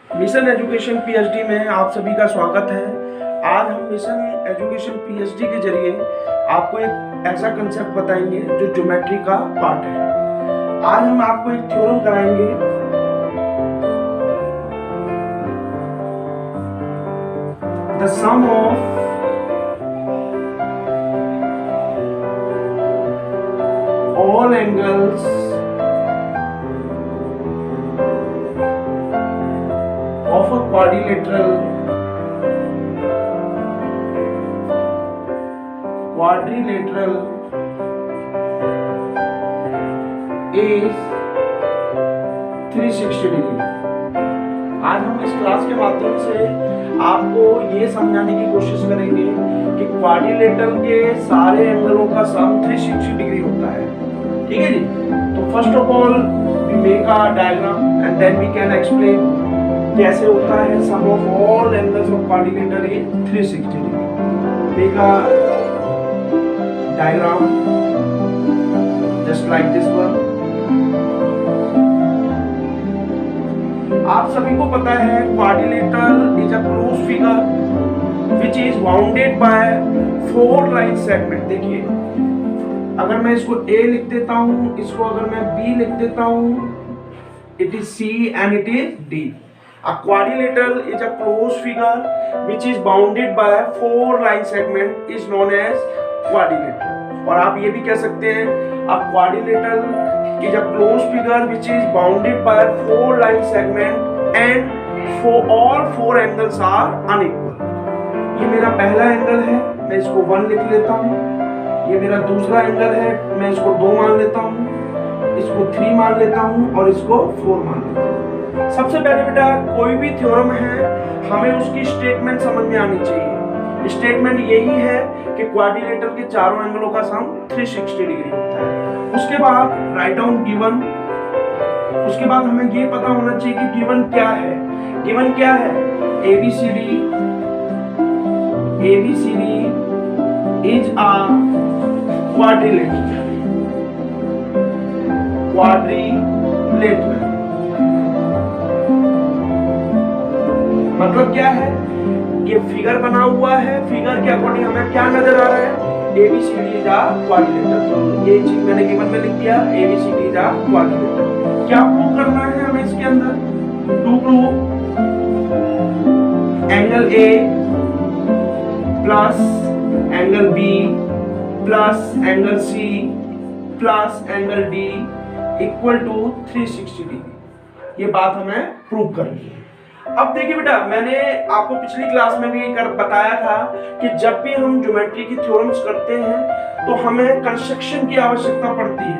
Mission education PhD में आप सभी का स्वागत है। आज हम मिशन एजुकेशन पीएचडी के जरिए आपको एक ऐसा कंसेप्ट बताएंगे जो ज्योमेट्री का पार्ट है। आज हम आपको एक थ्योरम कराएंगे। The sum of all angles of a quadrilateral is 360 degree. आज हम इस क्लास के माध्यम से आपको ये समझाने की कोशिश करेंगे कि क्वाड्रिलेटरल के सारे एंगलों का सम 360 डिग्री होता है। ठीक है जी। तो first of all we make a diagram and then we can explain कैसे होता है sum of all angles of quadrilateral in 360 degree. Make a diagram just like this one. आप सभी को पता है quadrilateral is a closed figure which is bounded by 4 line segment. देखिए, अगर मैं इसको A लिख देता हूं, इसको अगर मैं B लिख देता हूं, it is C and it is D. A quadrilateral is a closed figure which is bounded by 4 line segment is known as quadrilateral. और आप ये भी कह सकते हैं a quadrilateral is a closed figure which is bounded by 4 line segment and for all 4 angles are unequal. ये मेरा पहला एंगल है, मैं इसको 1 लिख लेता हूँ। ये मेरा दूसरा एंगल है, मैं इसको 2 मान लेता हूँ, इसको 3 मान लेता हूँ और इसको 4 मान लेता हूँ। सबसे पहले बेटा, कोई भी थ्योरम है हमें उसकी स्टेटमेंट समझ में आनी चाहिए। स्टेटमेंट यही है कि क्वाड्रिलेटरल के चारों एंगलों का सम 360 डिग्री होता है। उसके बाद राइट डाउन गिवन। उसके बाद हमें ये पता होना चाहिए कि गिवन क्या है। गिवन क्या है? ABCD is a quadrilateral। मतलब क्या है? ये फिगर बना हुआ है, फिगर के अकॉर्डिंग हमें क्या नजर आ रहा है? ABCD is a quadrilateral। तो ये चीज मैंने गिवन में लिख दिया, ABCD is a quadrilateral। क्या प्रूव करना है हमें इसके अंदर? To prove angle A plus angle B plus angle C plus angle D equal to 360 degree. ये बात हमें प्रूव करनी है। अब देखिए बेटा, मैंने आपको पिछली क्लास में भी बताया था कि जब भी हम ज्योमेट्री की थ्योरम्स करते हैं तो हमें कंस्ट्रक्शन की आवश्यकता पड़ती है।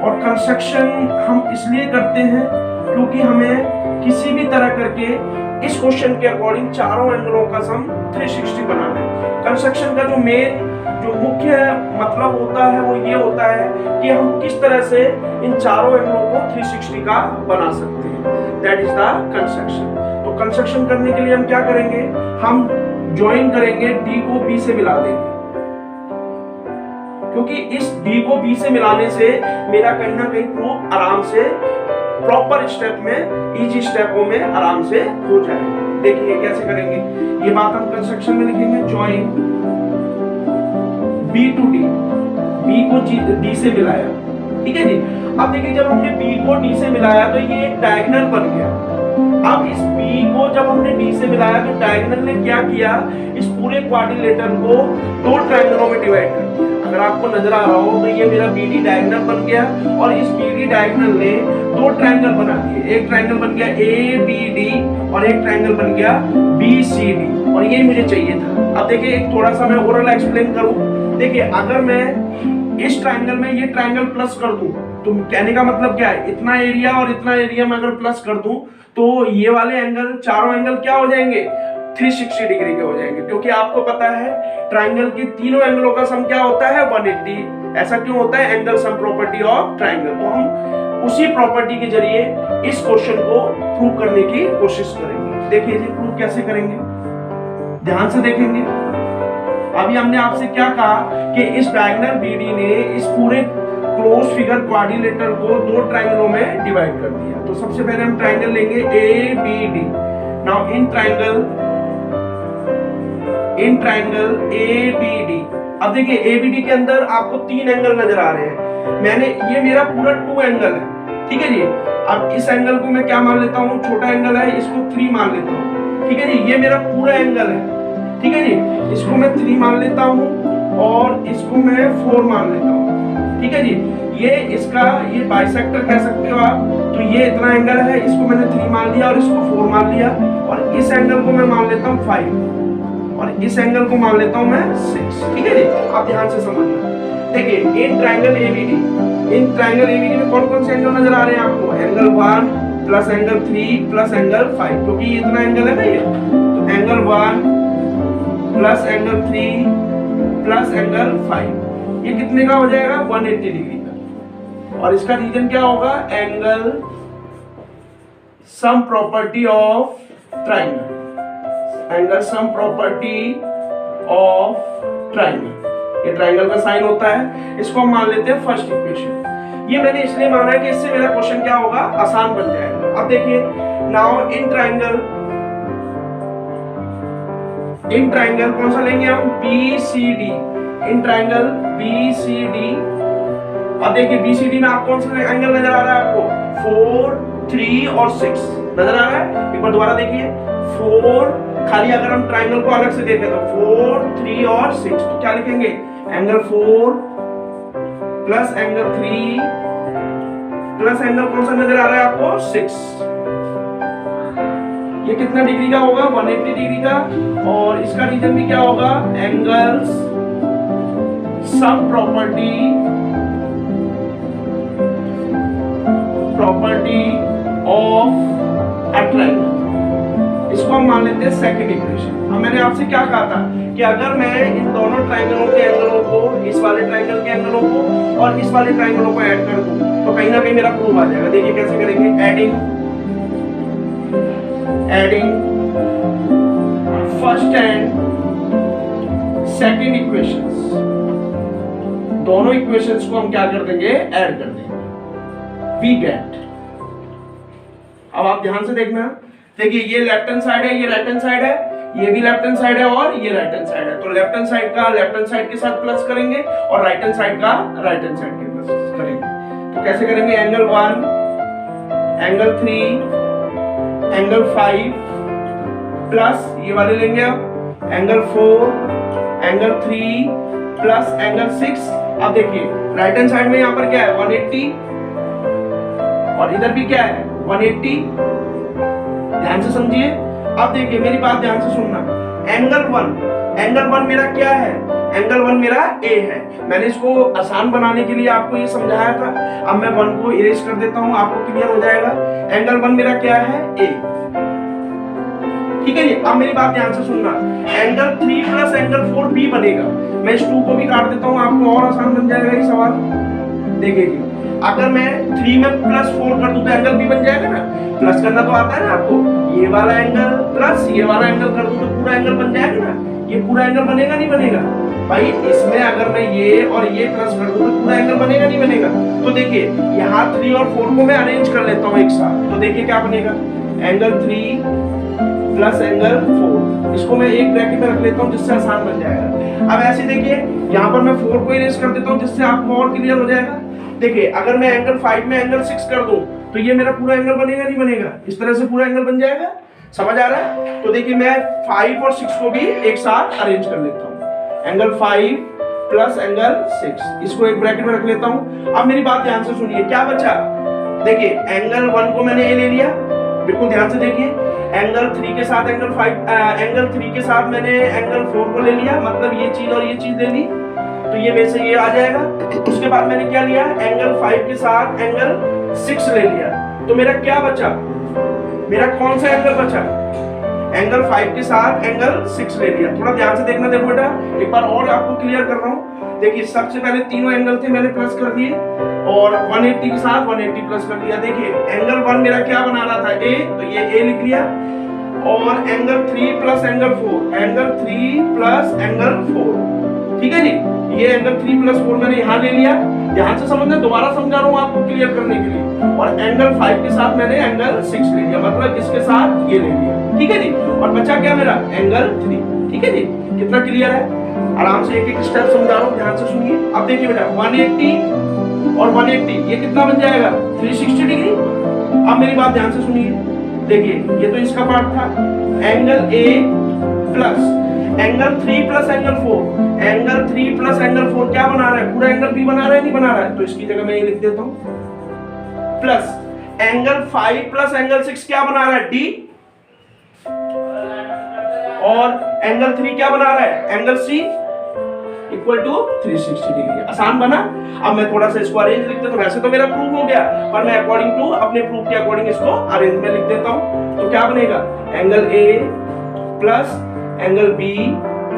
और कंस्ट्रक्शन हम इसलिए करते हैं क्योंकि हमें किसी भी तरह करके इस क्वेश्चन के अकॉर्डिंग चारों एंगलों का सम 360 बनाना है। कंस्ट्रक्शन का जो मुख्य मतलब होता है वो ये होता है कि हम किस तरह से इन चारों एंगलों को 360 का बना सकते हैं। That is the construction. तो कंस्ट्रक्शन करने के लिए हम क्या करेंगे? हम ज्वाइन करेंगे, D को B से मिला देंगे, क्योंकि इस D को B से मिलाने से मेरा कहीं ना कहीं प्रूफ आराम से प्रॉपर स्टेप में, इजी स्टेपों में आराम से हो जाएगा। देखिए कैसे करेंगे। ये बात हम कंस्ट्रक्शन में लिखेंगे, join B to D, B को D से मिलाया। ठीक है जी। अब देखिए, जब हमने B को D से मिलाया तो ये एक डायगोनल बन गया। अब इस B को जब हमने D से मिलाया तो डायगोनल ने क्या किया? इस पूरे क्वाड्रिलेटरल को 2 ट्रायंगलों में डिवाइड कर दिया। अगर आपको नजर आ रहा हो तो ये मेरा BD डायगोनल बन गया और इस BD डायगोनल ने 2 ट्रायंगल बना दिए। एक ट्रायंगल बन गया ABD और एक ट्रायंगल बन गया BCD, और ये मुझे चाहिए था। अब देखिए, एक थोड़ा सा मैं ओवरऑल एक्सप्लेन करूं। देखिए, अगर मैं इस ट्रायंगल में ये ट्रायंगल प्लस कर दूं तो कहने का मतलब क्या है? इतना एरिया और इतना एरिया में अगर प्लस कर दूं तो ये वाले एंगल, चारों एंगल क्या हो जाएंगे? 360 डिग्री के हो जाएंगे। क्योंकि आपको पता है ट्रायंगल के तीनों एंगलों का सम क्या होता है? 180। ऐसा क्यों होता है? Angle sum property of triangle. तो हम उसी प्रॉपर्टी के जरिए इस क्वेश्चन को प्रूव करने की कोशिश करेंगे। देखिए जी, प्रूव कैसे करेंगे, ध्यान से देखेंगे। अभी हमने आपसे क्या कहा कि इस डायगोनल BD ने इस पूरे क्लोज फिगर क्वाड्रिलेटरल को 2 ट्रायंगलों में डिवाइड कर दिया। तो सबसे पहले हम ट्रायंगल लेंगे ABD। Now in triangle ABD, अब देखिए ABD के अंदर आपको 3 एंगल नजर आ रहे हैं। मैंने ये मेरा पूरा 2 एंगल है, ठीक है जी। अब इस एंगल को मैं क्या मान लेता हूँ, छोटा एंगल है, इसको 3 मान लेता हूँ, ठीक है जी। ये मेरा पूरा एंगल है, ठीक है जी। इसको मैं 3 मान लेता हूँ और इसको मैं 4 मान लेता हूँ, ठीक है जी। ये इसका ये बाइसेक्टर कह सकते हो आप। तो ये इतना एंगल है, इसको मैंने 3 मान लिया और इसको 4 मान लिया, और इस एंगल को मैं मान लेता हूँ 5 और इस एंगल को मान लेता हूँ मैं 6, ठीक है जी। आप ध्यान से समझना। देखिए इन ट्रायंगल एबीडी में कौन कौन से एंगल नजर आ रहे हैं आपको, angle 1 plus angle 3 plus angle 5, क्योंकि ये इतना एंगल है ना ये। तो angle 1 plus angle 3 plus angle 5, ये कितने का हो जाएगा, 180 डिग्री का। और इसका रीजन क्या होगा, angle sum property of triangle, angle sum property of triangle. ये ट्रायंगल का साइन होता है, इसको हम मान लेते हैं फर्स्ट इक्वेशन। ये मैंने इसलिए माना है कि इससे मेरा क्वेश्चन क्या होगा, आसान बन जाएगा। अब देखिए नाउ इन ट्रायंगल कौन सा लेंगे हम, BCD, इन ट्रायंगल BCD। अब देखिए BCD में आपको कौन सा एंगल नजर आ रहा है आपको, 4, 3 और 6 नजर आ रहा है। एक बार दोबारा देखिए, 4, खाली अगर हम ट्रायंगल को अलग से देखें तो 4, 3 और 6, तो क्या लिखेंगे, angle 4 plus angle 3 plus angle कौन सा नजर आ रहा है आपको, 6। ये कितना डिग्री का होगा, 180 डिग्री का। और इसका रीजन भी क्या होगा, angles sum property of a triangle, इसको हम मान लेते हैं सेकंड इक्वेशन। अब मैंने आपसे क्या कहा था कि अगर मैं इन दोनों ट्रायंगलों के एंगलों को, इस वाले ट्रायंगल के एंगलों को और इस वाले ट्रायंगलों को ऐड कर दूं तो कहीं ना कहीं मेरा प्रूफ आ जाएगा। देखिए कैसे करेंगे, adding first and second equations, दोनों इक्वेशंस को हम क्या कर देंगे, ऐड कर देंगे, वी गेट। अब आप ध्यान से देखना, देखिए ये लेफ्ट हैंड साइड है, ये राइट हैंड साइड है, ये भी लेफ्ट हैंड साइड है और ये राइट हैंड साइड है। तो लेफ्ट हैंड साइड का लेफ्ट हैंड साइड के साथ प्लस करेंगे और राइट हैंड साइड का राइट हैंड साइड के प्लस करेंगे। तो कैसे करेंगे, एंगल 1, एंगल 3, एंगल 5 प्लस ये वाले लेंगे अब एंगल 4, एंगल 3 प्लस एंगल 6। अब देखिए राइट हैंड साइड में यहाँ पर क्या है, 180 और इधर भी क्या है, 180। ध्यान से समझिए। अब देखिए मेरी बात ध्यान से सुनना, एंगल 1 मेरा क्या है, एंगल 1 मेरा A है। मैंने इसको आसान बनाने के लिए आपको ये समझाया था। अब मैं 1 को इरेज कर देता हूं, आपको क्लियर हो जाएगा। एंगल 1 मेरा क्या है, A, ठीक है जी। अब मेरी बात ध्यान से सुनना, एंगल 3 प्लस एंगल 4 B बनेगा। मैं इस 2 को भी काट देता हूं, आपको और आसान बन जाएगा ये सवाल। देखिए अगर मैं 3 में प्लस 4 कर दूं तो एंगल B बन जाएगा ना, प्लस करना तो आता है ना आपको। ये वाला एंगल प्लस ये वाला एंगल कर दूं तो पूरा एंगल बन जाएगा ना। ये पूरा एंगल बनेगा नहीं बनेगा भाई, इसमें अगर मैं ये और ये प्लस कर दूं तो पूरा एंगल बनेगा नहीं बनेगा। तो देखिए यहाँ 3 और 4 को मैं अरेंज कर लेता हूँ एक साथ, तो देखिए क्या बनेगा, एंगल 3 प्लस एंगल 4, इसको मैं एक ब्रैकेट में रख लेता हूँ जिससे आसान बन जाएगा। अब ऐसे देखिए यहाँ पर मैं 4 को इरेज कर देता हूँ जिससे आपको और क्लियर हो जाएगा। देखिए अगर मैं एंगल 5 में एंगल 6 कर दूं तो ये मेरा पूरा एंगल बनेगा नहीं बनेगा, इस तरह से पूरा एंगल बन जाएगा। समझ आ रहा है? तो देखिए मैं 5 और 6 को भी एक साथ अरेंज कर लेता हूं, एंगल 5 प्लस एंगल 6, इसको एक ब्रैकेट में रख लेता हूं। अब मेरी बात ध्यान से सुनिए, क्या बचा, देखिए एंगल 1 को मैंने ए ले लिया, बिल्कुल ध्यान से देखिए। एंगल 3 के साथ एंगल 3 के साथ मैंने एंगल 4 को ले लिया, मतलब ये चीज और ये चीज ले ली, तो ये में से ये आ जाएगा। उसके बाद मैंने क्या लिया, एंगल 5 के साथ एंगल 6 ले लिया, तो मेरा क्या बचा, मेरा कौन सा एंगल बचा, एंगल 5 के साथ एंगल 6 ले लिया। थोड़ा ध्यान से देखना, देखो बेटा एक बार और आपको क्लियर कर रहा हूँ। देखिए सबसे पहले तीनों एंगल थे मैंने प्लस कर दिए और 180 के साथ 180 प्लस कर लिया। देखिए एंगल 1 मेरा क्या बना रहा था, A, तो ये A लिख लिया, और angle 3 plus angle 4, angle 3 plus angle 4, ठीक है जी। ये एंगल 3 प्लस 4 मैंने यहाँ ले लिया, ध्यान से समझना, दोबारा समझा रहा हूँ आपको क्लियर करने के लिए। और एंगल 5 के साथ मैंने एंगल 6 ले लिया, मतलब इसके साथ ये ले लिया। ठीक है जी। और बचा क्या मेरा एंगल 3, ठीक है जी। कितना क्लियर है? आराम से एक एक स्टेप समझा रहा हूँ, ध्यान से सुनिए। अब देखिए बेटा 180 और 180 ये कितना बन जाएगा? 360 डिग्री। अब मेरी बात ध्यान से सुनिए, देखिए ये तो इसका पार्ट था, angle A plus angle 3 plus angle 4, angle 3 plus angle 4 क्या बना रहा है? पूरा एंगल बी बना रहा है, नहीं बना रहा है? तो इसकी जगह मैं ये लिख देता हूं, प्लस एंगल 5 प्लस एंगल 6 क्या बना रहा है? डी। और एंगल 3 क्या बना रहा है? Angle C equal to 360 degree. आसान बना? अब मैं थोड़ा सा इसको अरेंज लिख देता हूं। वैसे तो मेरा प्रूफ हो गया, पर मैं अकॉर्डिंग टू अपने प्रूफ के अकॉर्डिंग इसको अरेंज में लिख देता हूं। तो क्या बनेगा? Angle A plus angle B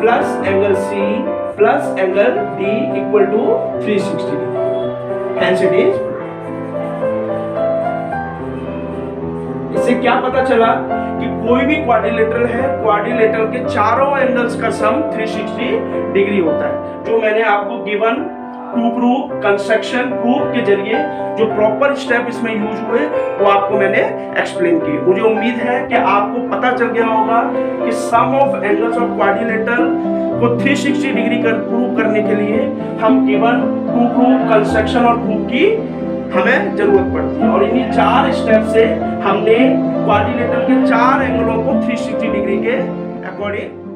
plus angle C plus angle D equal to 360 degree. Hence it is. इससे क्या पता चला कि कोई भी क्वाड्रिलेटरल है, क्वाड्रिलेटरल के चारों एंगल्स का सम 360 डिग्री होता है। जो मैंने आपको given to proof construction proof के जरिए जो प्रॉपर स्टेप इसमें यूज हुए वो आपको मैंने एक्सप्लेन किए। मुझे उम्मीद है कि आपको पता चल गया होगा कि सम ऑफ एंगल्स ऑफ क्वाड्रिलेटरल को 360 डिग्री कर प्रूव करने के लिए हम गिवन टू प्रूफ कंस्ट्रक्शन और प्रूफ की हमें जरूरत पड़ती है। और इन्हीं 4 स्टेप से हमने क्वाड्रिलेटरल के 4 एंगलों को 360 डिग्री के अकॉर्डिंग